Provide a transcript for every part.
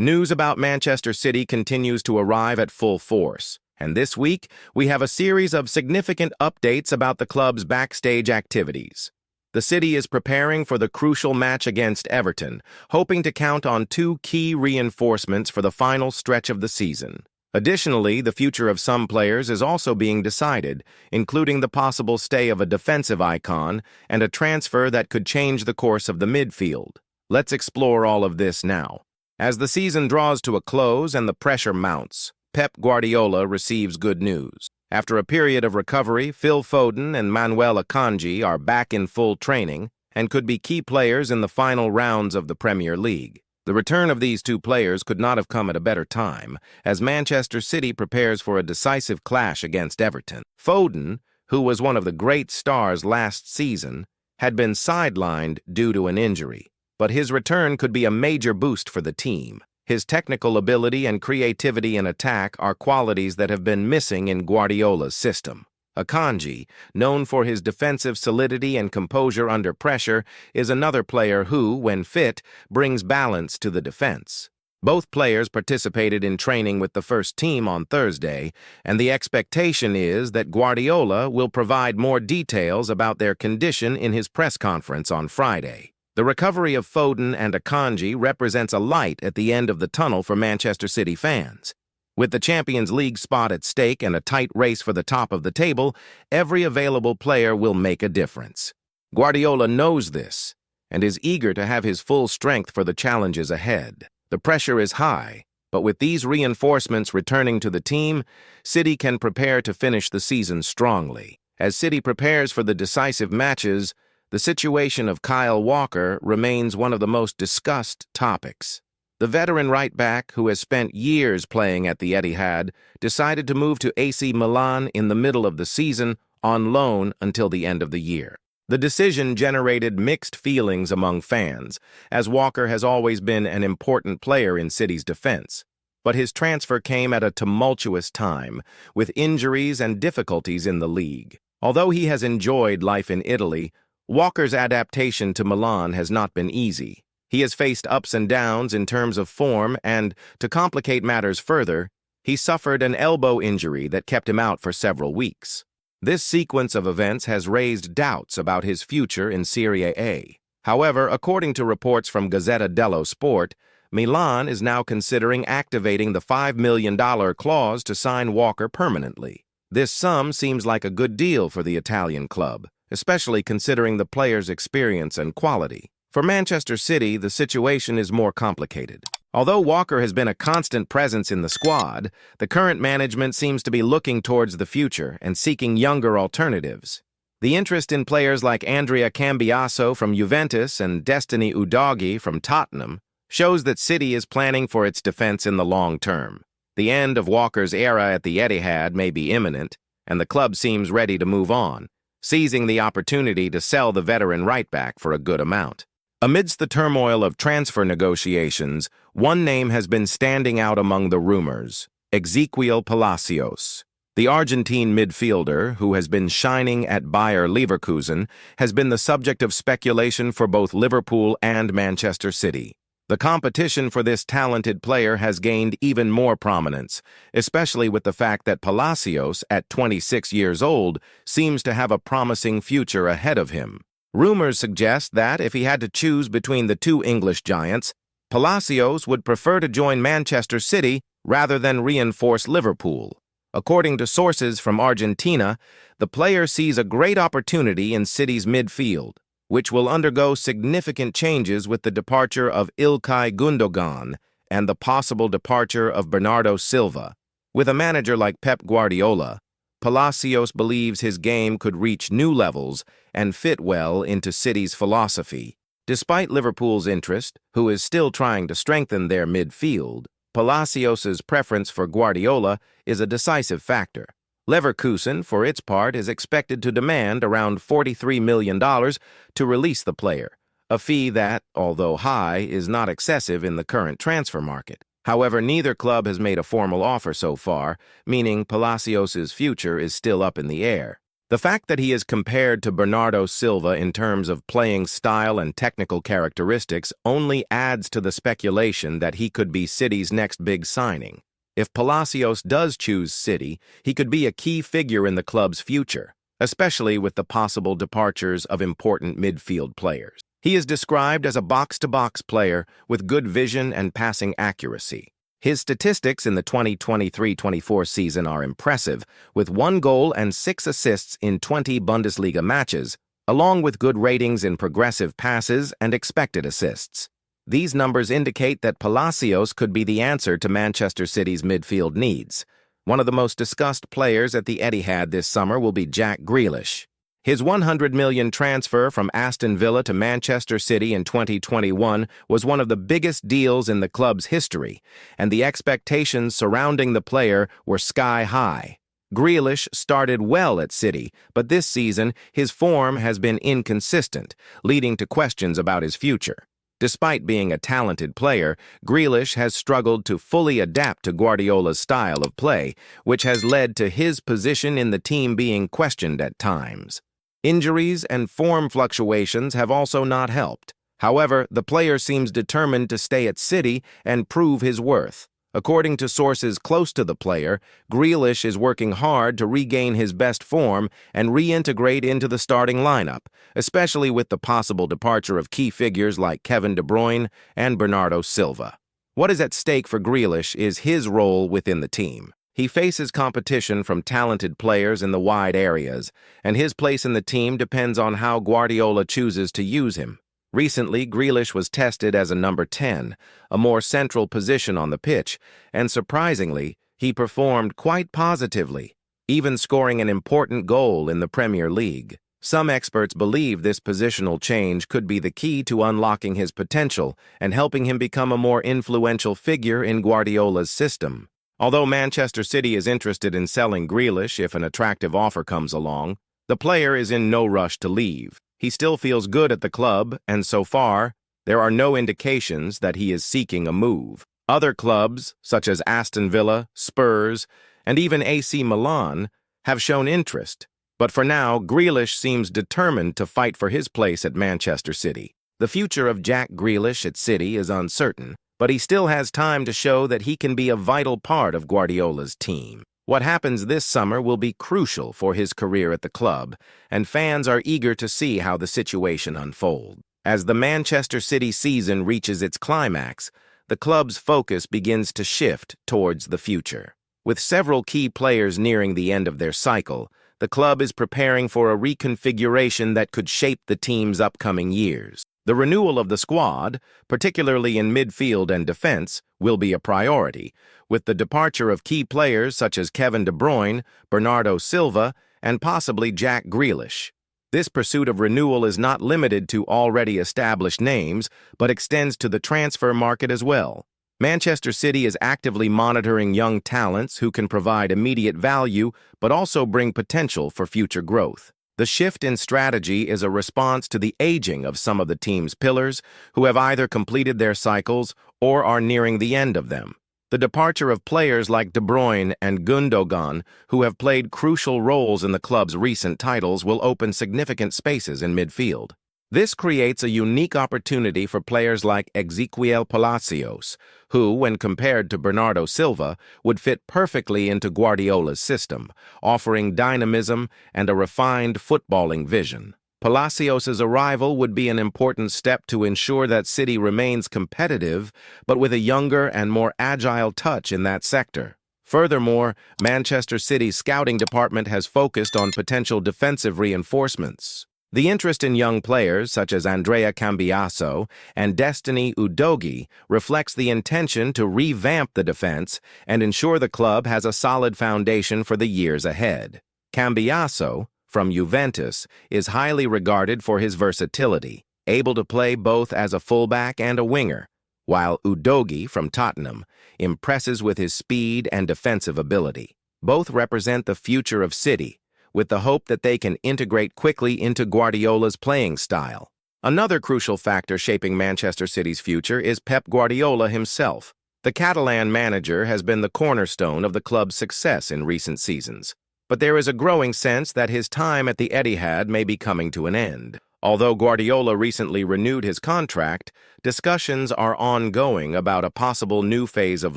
News about Manchester City continues to arrive at full force, and this week we have a series of significant updates about the club's backstage activities. The city is preparing for the crucial match against Everton, hoping to count on two key reinforcements for the final stretch of the season. Additionally, the future of some players is also being decided, including the possible stay of a defensive icon and a transfer that could change the course of the midfield. Let's explore all of this now. As the season draws to a close and the pressure mounts, Pep Guardiola receives good news. After a period of recovery, Phil Foden and Manuel Akanji are back in full training and could be key players in the final rounds of the Premier League. The return of these two players could not have come at a better time, as Manchester City prepares for a decisive clash against Everton. Foden, who was one of the great stars last season, had been sidelined due to an injury, but his return could be a major boost for the team. His technical ability and creativity in attack are qualities that have been missing in Guardiola's system. Akanji, known for his defensive solidity and composure under pressure, is another player who, when fit, brings balance to the defense. Both players participated in training with the first team on Thursday, and the expectation is that Guardiola will provide more details about their condition in his press conference on Friday. The recovery of Foden and Akanji represents a light at the end of the tunnel for Manchester City fans. With the Champions League spot at stake and a tight race for the top of the table, every available player will make a difference. Guardiola knows this and is eager to have his full strength for the challenges ahead. The pressure is high, but with these reinforcements returning to the team, City can prepare to finish the season strongly. As City prepares for the decisive matches, the situation of Kyle Walker remains one of the most discussed topics. The veteran right-back, who has spent years playing at the Etihad, decided to move to AC Milan in the middle of the season on loan until the end of the year. The decision generated mixed feelings among fans, as Walker has always been an important player in City's defense. But his transfer came at a tumultuous time, with injuries and difficulties in the league. Although he has enjoyed life in Italy, Walker's adaptation to Milan has not been easy. He has faced ups and downs in terms of form and, to complicate matters further, he suffered an elbow injury that kept him out for several weeks. This sequence of events has raised doubts about his future in Serie A. However, according to reports from Gazzetta dello Sport, Milan is now considering activating the $5 million clause to sign Walker permanently. This sum seems like a good deal for the Italian club, especially considering the player's experience and quality. For Manchester City, the situation is more complicated. Although Walker has been a constant presence in the squad, the current management seems to be looking towards the future and seeking younger alternatives. The interest in players like Andrea Cambiaso from Juventus and Destiny Udogie from Tottenham shows that City is planning for its defense in the long term. The end of Walker's era at the Etihad may be imminent, and the club seems ready to move on, seizing the opportunity to sell the veteran right-back for a good amount. Amidst the turmoil of transfer negotiations, one name has been standing out among the rumors: Ezequiel Palacios. The Argentine midfielder, who has been shining at Bayer Leverkusen, has been the subject of speculation for both Liverpool and Manchester City. The competition for this talented player has gained even more prominence, especially with the fact that Palacios, at 26 years old, seems to have a promising future ahead of him. Rumors suggest that, if he had to choose between the two English giants, Palacios would prefer to join Manchester City rather than reinforce Liverpool. According to sources from Argentina, the player sees a great opportunity in City's midfield, which will undergo significant changes with the departure of Ilkay Gundogan and the possible departure of Bernardo Silva. With a manager like Pep Guardiola, Palacios believes his game could reach new levels and fit well into City's philosophy. Despite Liverpool's interest, who is still trying to strengthen their midfield, Palacios's preference for Guardiola is a decisive factor. Leverkusen, for its part, is expected to demand around $43 million to release the player, a fee that, although high, is not excessive in the current transfer market. However, neither club has made a formal offer so far, meaning Palacios's future is still up in the air. The fact that he is compared to Bernardo Silva in terms of playing style and technical characteristics only adds to the speculation that he could be City's next big signing. If Palacios does choose City, he could be a key figure in the club's future, especially with the possible departures of important midfield players. He is described as a box-to-box player with good vision and passing accuracy. His statistics in the 2023-24 season are impressive, with 1 goal and 6 assists in 20 Bundesliga matches, along with good ratings in progressive passes and expected assists. These numbers indicate that Palacios could be the answer to Manchester City's midfield needs. One of the most discussed players at the Etihad this summer will be Jack Grealish. His $100 million transfer from Aston Villa to Manchester City in 2021 was one of the biggest deals in the club's history, and the expectations surrounding the player were sky-high. Grealish started well at City, but this season his form has been inconsistent, leading to questions about his future. Despite being a talented player, Grealish has struggled to fully adapt to Guardiola's style of play, which has led to his position in the team being questioned at times. Injuries and form fluctuations have also not helped. However, the player seems determined to stay at City and prove his worth. According to sources close to the player, Grealish is working hard to regain his best form and reintegrate into the starting lineup, especially with the possible departure of key figures like Kevin De Bruyne and Bernardo Silva. What is at stake for Grealish is his role within the team. He faces competition from talented players in the wide areas, and his place in the team depends on how Guardiola chooses to use him. Recently, Grealish was tested as a number 10, a more central position on the pitch, and surprisingly, he performed quite positively, even scoring an important goal in the Premier League. Some experts believe this positional change could be the key to unlocking his potential and helping him become a more influential figure in Guardiola's system. Although Manchester City is interested in selling Grealish if an attractive offer comes along, the player is in no rush to leave. He still feels good at the club, and so far, there are no indications that he is seeking a move. Other clubs, such as Aston Villa, Spurs, and even AC Milan, have shown interest. But for now, Grealish seems determined to fight for his place at Manchester City. The future of Jack Grealish at City is uncertain, but he still has time to show that he can be a vital part of Guardiola's team. What happens this summer will be crucial for his career at the club, and fans are eager to see how the situation unfolds. As the Manchester City season reaches its climax, the club's focus begins to shift towards the future. With several key players nearing the end of their cycle, the club is preparing for a reconfiguration that could shape the team's upcoming years. The renewal of the squad, particularly in midfield and defense, will be a priority, with the departure of key players such as Kevin De Bruyne, Bernardo Silva, and possibly Jack Grealish. This pursuit of renewal is not limited to already established names, but extends to the transfer market as well. Manchester City is actively monitoring young talents who can provide immediate value but also bring potential for future growth. The shift in strategy is a response to the aging of some of the team's pillars who have either completed their cycles or are nearing the end of them. The departure of players like De Bruyne and Gundogan, who have played crucial roles in the club's recent titles, will open significant spaces in midfield. This creates a unique opportunity for players like Ezequiel Palacios, who, when compared to Bernardo Silva, would fit perfectly into Guardiola's system, offering dynamism and a refined footballing vision. Palacios' arrival would be an important step to ensure that City remains competitive, but with a younger and more agile touch in that sector. Furthermore, Manchester City's scouting department has focused on potential defensive reinforcements. The interest in young players such as Andrea Cambiaso and Destiny Udogie reflects the intention to revamp the defense and ensure the club has a solid foundation for the years ahead. Cambiaso, from Juventus, is highly regarded for his versatility, able to play both as a fullback and a winger, while Udogie, from Tottenham, impresses with his speed and defensive ability. Both represent the future of City, with the hope that they can integrate quickly into Guardiola's playing style. Another crucial factor shaping Manchester City's future is Pep Guardiola himself. The Catalan manager has been the cornerstone of the club's success in recent seasons, but there is a growing sense that his time at the Etihad may be coming to an end. Although Guardiola recently renewed his contract, discussions are ongoing about a possible new phase of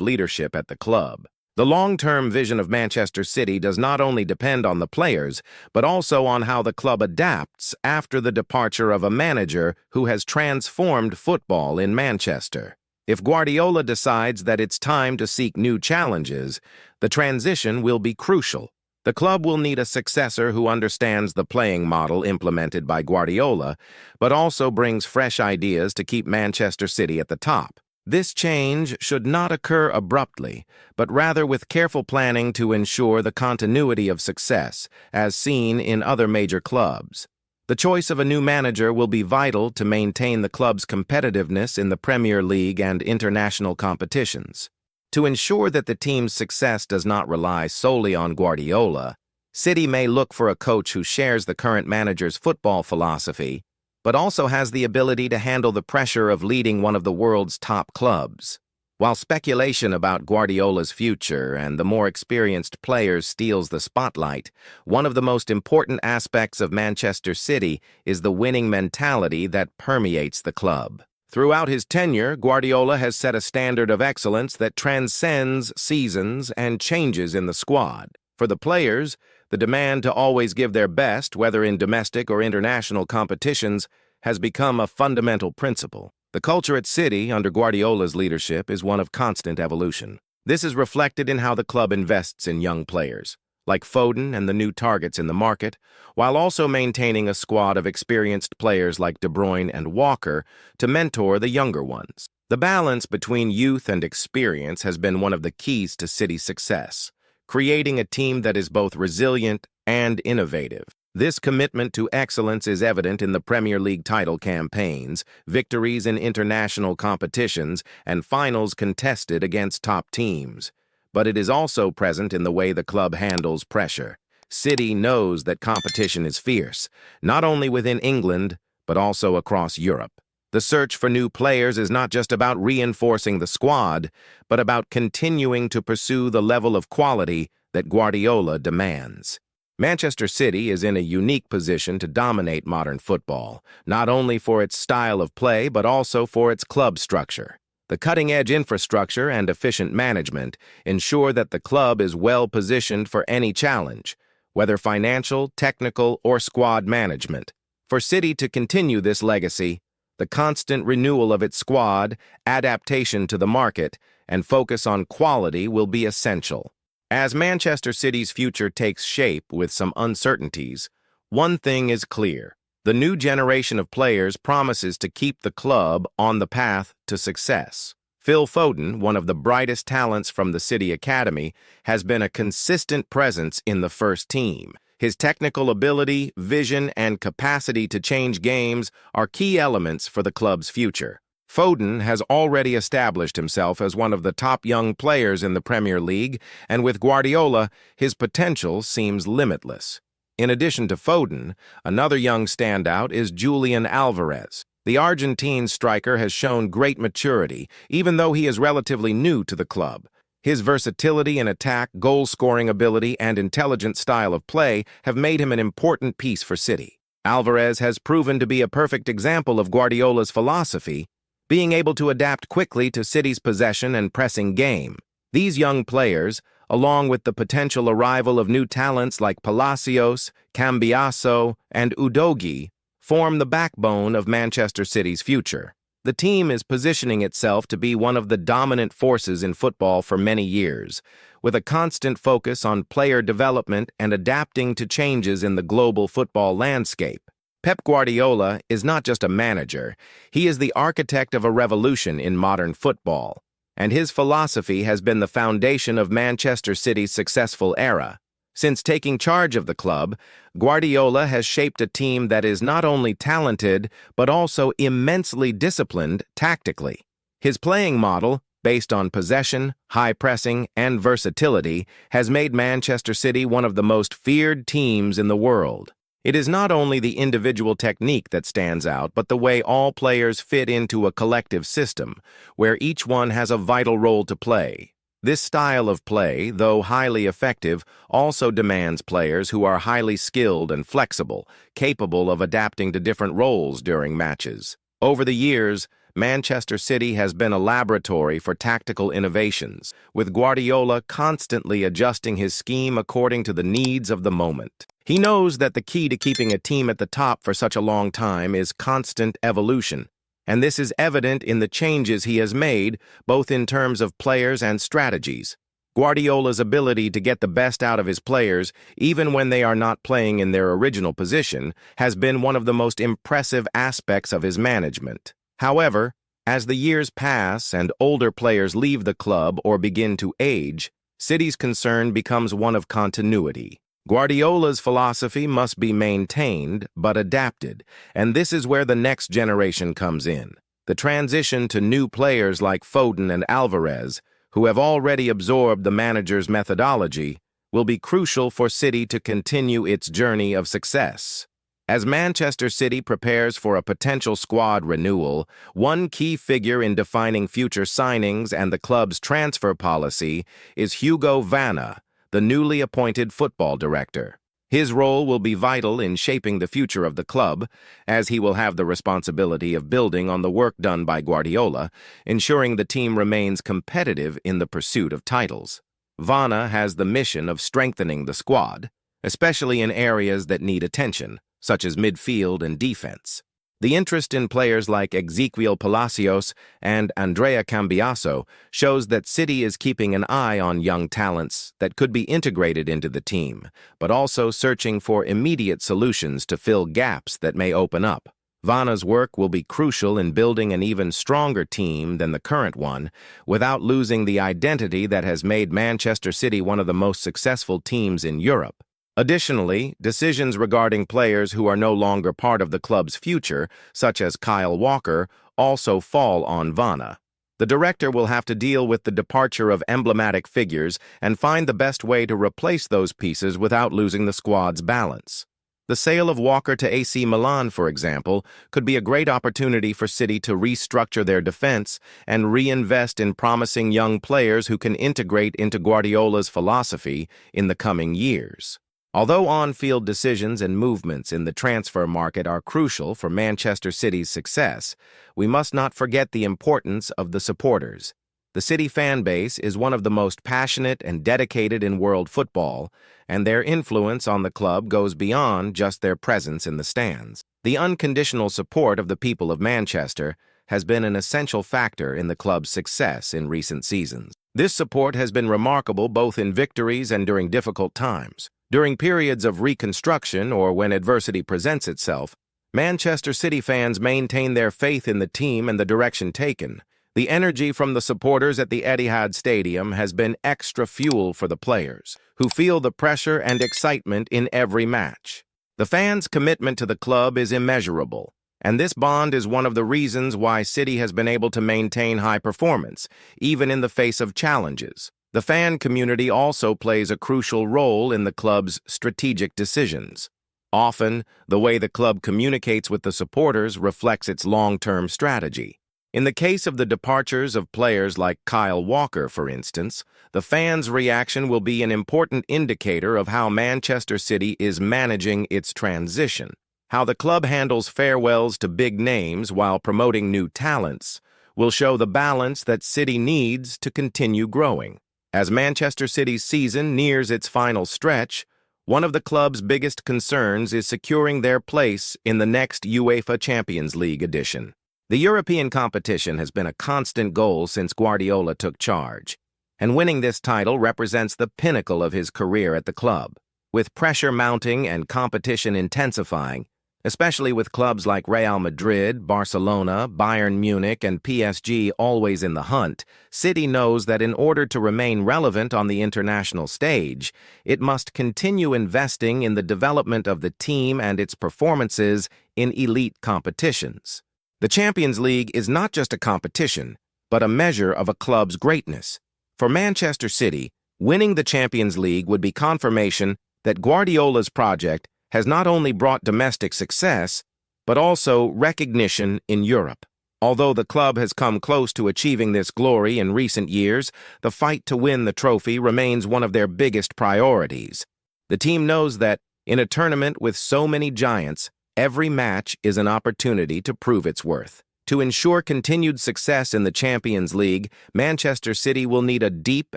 leadership at the club. The long-term vision of Manchester City does not only depend on the players, but also on how the club adapts after the departure of a manager who has transformed football in Manchester. If Guardiola decides that it's time to seek new challenges, the transition will be crucial. The club will need a successor who understands the playing model implemented by Guardiola, but also brings fresh ideas to keep Manchester City at the top. This change should not occur abruptly, but rather with careful planning to ensure the continuity of success, as seen in other major clubs. The choice of a new manager will be vital to maintain the club's competitiveness in the Premier League and international competitions. To ensure that the team's success does not rely solely on Guardiola, City may look for a coach who shares the current manager's football philosophy, but also has the ability to handle the pressure of leading one of the world's top clubs. While speculation about Guardiola's future and the more experienced players steals the spotlight, one of the most important aspects of Manchester City is the winning mentality that permeates the club. Throughout his tenure, Guardiola has set a standard of excellence that transcends seasons and changes in the squad. For the players, the demand to always give their best, whether in domestic or international competitions, has become a fundamental principle. The culture at City, under Guardiola's leadership, is one of constant evolution. This is reflected in how the club invests in young players, like Foden and the new targets in the market, while also maintaining a squad of experienced players like De Bruyne and Walker to mentor the younger ones. The balance between youth and experience has been one of the keys to City's success, creating a team that is both resilient and innovative. This commitment to excellence is evident in the Premier League title campaigns, victories in international competitions, and finals contested against top teams. But it is also present in the way the club handles pressure. City knows that competition is fierce, not only within England, but also across Europe. The search for new players is not just about reinforcing the squad, but about continuing to pursue the level of quality that Guardiola demands. Manchester City is in a unique position to dominate modern football, not only for its style of play, but also for its club structure. The cutting-edge infrastructure and efficient management ensure that the club is well-positioned for any challenge, whether financial, technical, or squad management. For City to continue this legacy, the constant renewal of its squad, adaptation to the market, and focus on quality will be essential. As Manchester City's future takes shape with some uncertainties, one thing is clear. The new generation of players promises to keep the club on the path to success. Phil Foden, one of the brightest talents from the City Academy, has been a consistent presence in the first team. His technical ability, vision, and capacity to change games are key elements for the club's future. Foden has already established himself as one of the top young players in the Premier League, and with Guardiola, his potential seems limitless. In addition to Foden, another young standout is Julian Alvarez. The Argentine striker has shown great maturity, even though he is relatively new to the club. His versatility in attack, goal-scoring ability, and intelligent style of play have made him an important piece for City. Alvarez has proven to be a perfect example of Guardiola's philosophy, being able to adapt quickly to City's possession and pressing game. These young players, along with the potential arrival of new talents like Palacios, Cambiaso, and Udogie, form the backbone of Manchester City's future. The team is positioning itself to be one of the dominant forces in football for many years, with a constant focus on player development and adapting to changes in the global football landscape. Pep Guardiola is not just a manager, he is the architect of a revolution in modern football, and his philosophy has been the foundation of Manchester City's successful era. Since taking charge of the club, Guardiola has shaped a team that is not only talented, but also immensely disciplined tactically. His playing model, based on possession, high pressing, and versatility, has made Manchester City one of the most feared teams in the world. It is not only the individual technique that stands out, but the way all players fit into a collective system, where each one has a vital role to play. This style of play, though highly effective, also demands players who are highly skilled and flexible, capable of adapting to different roles during matches. Over the years, Manchester City has been a laboratory for tactical innovations, with Guardiola constantly adjusting his scheme according to the needs of the moment. He knows that the key to keeping a team at the top for such a long time is constant evolution, and this is evident in the changes he has made, both in terms of players and strategies. Guardiola's ability to get the best out of his players, even when they are not playing in their original position, has been one of the most impressive aspects of his management. However, as the years pass and older players leave the club or begin to age, City's concern becomes one of continuity. Guardiola's philosophy must be maintained but adapted, and this is where the next generation comes in. The transition to new players like Foden and Alvarez, who have already absorbed the manager's methodology, will be crucial for City to continue its journey of success. As Manchester City prepares for a potential squad renewal, one key figure in defining future signings and the club's transfer policy is Hugo Viana, the newly appointed football director. His role will be vital in shaping the future of the club, as he will have the responsibility of building on the work done by Guardiola, ensuring the team remains competitive in the pursuit of titles. Viana has the mission of strengthening the squad, especially in areas that need attention, such as midfield and defense. The interest in players like Ezequiel Palacios and Andrea Cambiaso shows that City is keeping an eye on young talents that could be integrated into the team, but also searching for immediate solutions to fill gaps that may open up. Viana's work will be crucial in building an even stronger team than the current one, without losing the identity that has made Manchester City one of the most successful teams in Europe. Additionally, decisions regarding players who are no longer part of the club's future, such as Kyle Walker, also fall on Viana. The director will have to deal with the departure of emblematic figures and find the best way to replace those pieces without losing the squad's balance. The sale of Walker to AC Milan, for example, could be a great opportunity for City to restructure their defense and reinvest in promising young players who can integrate into Guardiola's philosophy in the coming years. Although on-field decisions and movements in the transfer market are crucial for Manchester City's success, we must not forget the importance of the supporters. The City fan base is one of the most passionate and dedicated in world football, and their influence on the club goes beyond just their presence in the stands. The unconditional support of the people of Manchester has been an essential factor in the club's success in recent seasons. This support has been remarkable both in victories and during difficult times. During periods of reconstruction or when adversity presents itself, Manchester City fans maintain their faith in the team and the direction taken. The energy from the supporters at the Etihad Stadium has been extra fuel for the players, who feel the pressure and excitement in every match. The fans' commitment to the club is immeasurable, and this bond is one of the reasons why City has been able to maintain high performance, even in the face of challenges. The fan community also plays a crucial role in the club's strategic decisions. Often, the way the club communicates with the supporters reflects its long-term strategy. In the case of the departures of players like Kyle Walker, for instance, the fans' reaction will be an important indicator of how Manchester City is managing its transition. How the club handles farewells to big names while promoting new talents will show the balance that City needs to continue growing. As Manchester City's season nears its final stretch, one of the club's biggest concerns is securing their place in the next UEFA Champions League edition. The European competition has been a constant goal since Guardiola took charge, and winning this title represents the pinnacle of his career at the club. With pressure mounting and competition intensifying, especially with clubs like Real Madrid, Barcelona, Bayern Munich, and PSG always in the hunt, City knows that in order to remain relevant on the international stage, it must continue investing in the development of the team and its performances in elite competitions. The Champions League is not just a competition, but a measure of a club's greatness. For Manchester City, winning the Champions League would be confirmation that Guardiola's project has not only brought domestic success, but also recognition in Europe. Although the club has come close to achieving this glory in recent years, the fight to win the trophy remains one of their biggest priorities. The team knows that, in a tournament with so many giants, every match is an opportunity to prove its worth. To ensure continued success in the Champions League, Manchester City will need a deep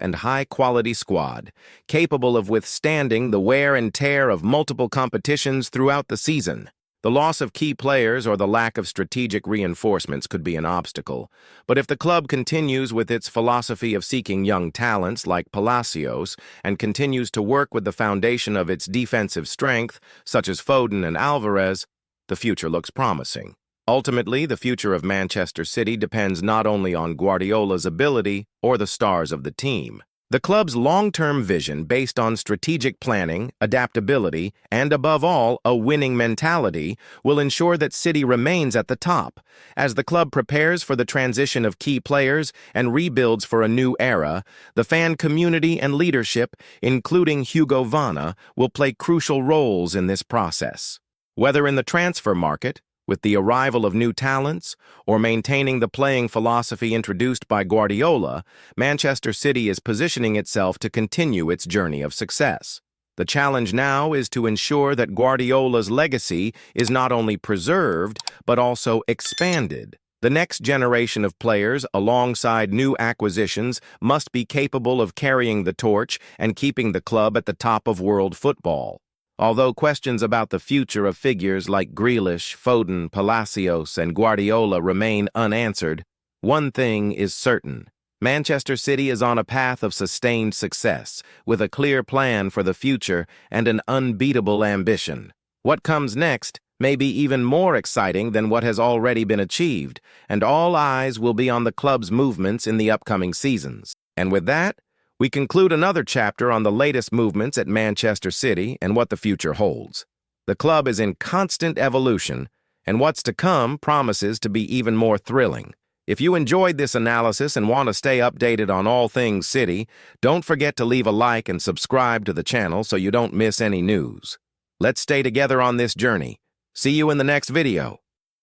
and high-quality squad, capable of withstanding the wear and tear of multiple competitions throughout the season. The loss of key players or the lack of strategic reinforcements could be an obstacle, but if the club continues with its philosophy of seeking young talents like Palacios and continues to work with the foundation of its defensive strength, such as Foden and Alvarez, the future looks promising. Ultimately, the future of Manchester City depends not only on Guardiola's ability or the stars of the team. The club's long-term vision, based on strategic planning, adaptability, and above all, a winning mentality, will ensure that City remains at the top. As the club prepares for the transition of key players and rebuilds for a new era, the fan community and leadership, including Hugo Viana, will play crucial roles in this process. Whether in the transfer market, with the arrival of new talents, or maintaining the playing philosophy introduced by Guardiola, Manchester City is positioning itself to continue its journey of success. The challenge now is to ensure that Guardiola's legacy is not only preserved, but also expanded. The next generation of players, alongside new acquisitions, must be capable of carrying the torch and keeping the club at the top of world football. Although questions about the future of figures like Grealish, Foden, Palacios, and Guardiola remain unanswered, one thing is certain. Manchester City is on a path of sustained success, with a clear plan for the future and an unbeatable ambition. What comes next may be even more exciting than what has already been achieved, and all eyes will be on the club's movements in the upcoming seasons. And with that, we conclude another chapter on the latest movements at Manchester City and what the future holds. The club is in constant evolution, and what's to come promises to be even more thrilling. If you enjoyed this analysis and want to stay updated on all things City, don't forget to leave a like and subscribe to the channel so you don't miss any news. Let's stay together on this journey. See you in the next video.